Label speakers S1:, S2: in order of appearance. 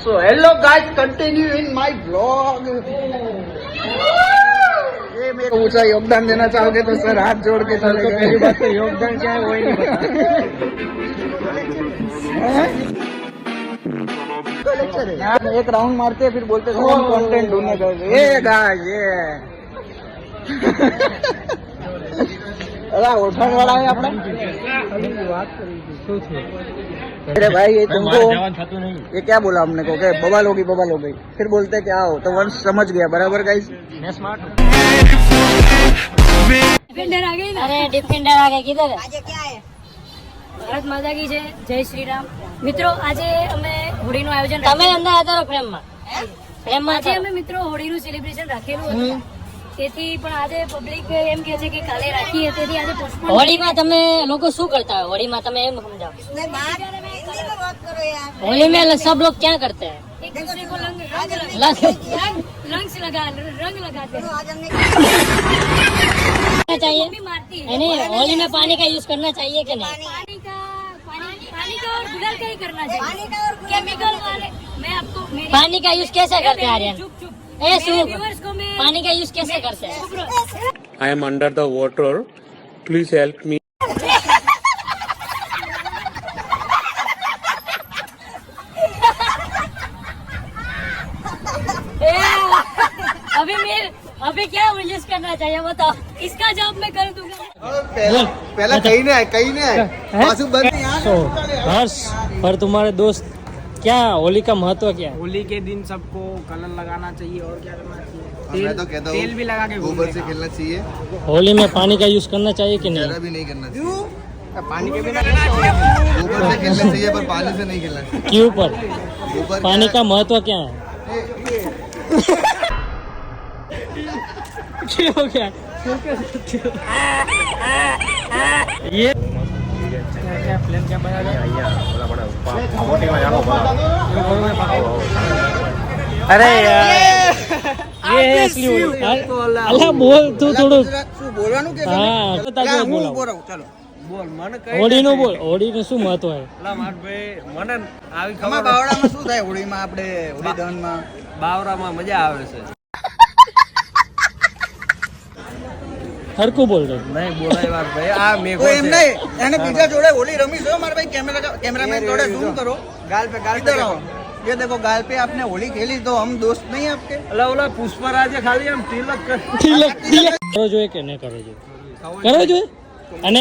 S1: So hello guys, continue in my vlog. ये मेरे ऊंचा योगदान देना चाहोगे तो सर हाथ जोड़ के चले गए। पहली बात तो योगदान क्या है वो ही नहीं पता। एक राउंड मारते हैं फिर बोलते हैं हम कंटेंट ढूंढने गए। ये गाइस ये अरे ओठन वाला है अपना। अरे भाई ये तुमको ये क्या बोला हमने को क्या बवाल हो गई फिर बोलते क्या हो तो वंश समझ गया बराबर गाइस। मैं स्मार्ट हूँ।
S2: डिफेंडर आ गई।
S3: अरे डिफेंडर आ गए किधर है?
S2: આજે ક્યાં હે? ભારત માતા કી જય, જય શ્રી રામ। મિત્રો આજે અમે હોળીનું આયોજન
S3: તમે અંદર હતા ફ્રેમમાં
S2: આજે અમે મિત્રો હોળીનું સેલિબ્રેશન રાખેલું હતું તેથી પણ આજે પબ્લિક એમ કહે છે કે કાલે રાખીએ તેથી આજે પોસ્ટપોન।
S3: હોળીમાં તમે લોકો શું કરતા હોય? હોળીમાં તમે એમ સમજાવો। होली में सब लोग क्या करते हैं?
S2: एक दूसरे को रंग लगाते हैं।
S3: चाहिए
S2: भी मारती है।
S3: नहीं होली में पानी का यूज करना चाहिए कि नहीं?
S2: पानी का और गुलाल का ही करना चाहिए। केमिकल वाले मैं आपको
S3: पानी का यूज कैसे करते हैं आर्यन?
S2: चुप
S3: ए सुन,
S2: व्यूअर्स को मैं
S3: पानी का यूज कैसे करते हैं?
S4: I am under the water. Please help me.
S2: अभी क्या यूज करना चाहिए बताओ। इसका जवाब मैं कर दूंगा।
S1: पहला कहीं नहीं आए पासू बंद
S5: हर्ष, पर तुम्हारे दोस्त क्या होली का महत्व क्या है?
S6: होली के दिन सबको कलर लगाना चाहिए और क्या करना चाहिए?
S1: मैं तो कहता हूँ
S6: तेल भी लगा के
S1: गोबर से खेलना चाहिए।
S5: होली में पानी का यूज करना चाहिए कि
S1: जरा
S5: नहीं?
S1: भी नहीं करना चाहिए।
S6: पानी के बिना
S1: गोबर से खेलना चाहिए पर पानी से नहीं खेलना चाहिए।
S5: क्यों पर?
S1: गोबर
S5: पानी का महत्व क्या है? क्या हो गया? ये क्या प्लान क्या बना रहे?
S1: अरे यार
S5: ये है असली होली। अल्लाह बोल तू थोड़ું
S1: શું બોલવાનું કે
S5: હા તાજો
S1: હું
S5: બોલાવ।
S1: બોલાવું ચાલો
S6: બોલ મને
S5: હોળી નું બોલ, હોળી નું શું મહત્વ છે?
S6: કઈ માર ભાઈ મને આવી
S1: તમારા બાવડામાં શું થાય હોળીમાં આપણે હોળી દહનમાં
S6: બાવરામાં મજા આવે છે।
S5: હરકું બોલ દે।
S6: નહીં બોલાય વાર ભાઈ આ મેઘો
S1: કોઈ એમ નહીં એને બીજા જોડે હોળી રમી છો મારા ભાઈ कैमरामैन जोड़े जूम करो
S6: गाल पे
S1: इधर आओ ये देखो गाल पे आपने होली खेली तो हम दोस्त नहीं है आपके
S6: અલા ઓલા પુષ્પરાજે ખાલી આમ તિલક કર
S5: તિલક કરો જોઈએ કે નહીં કરવો જોઈએ? કરવો જોઈએ। અને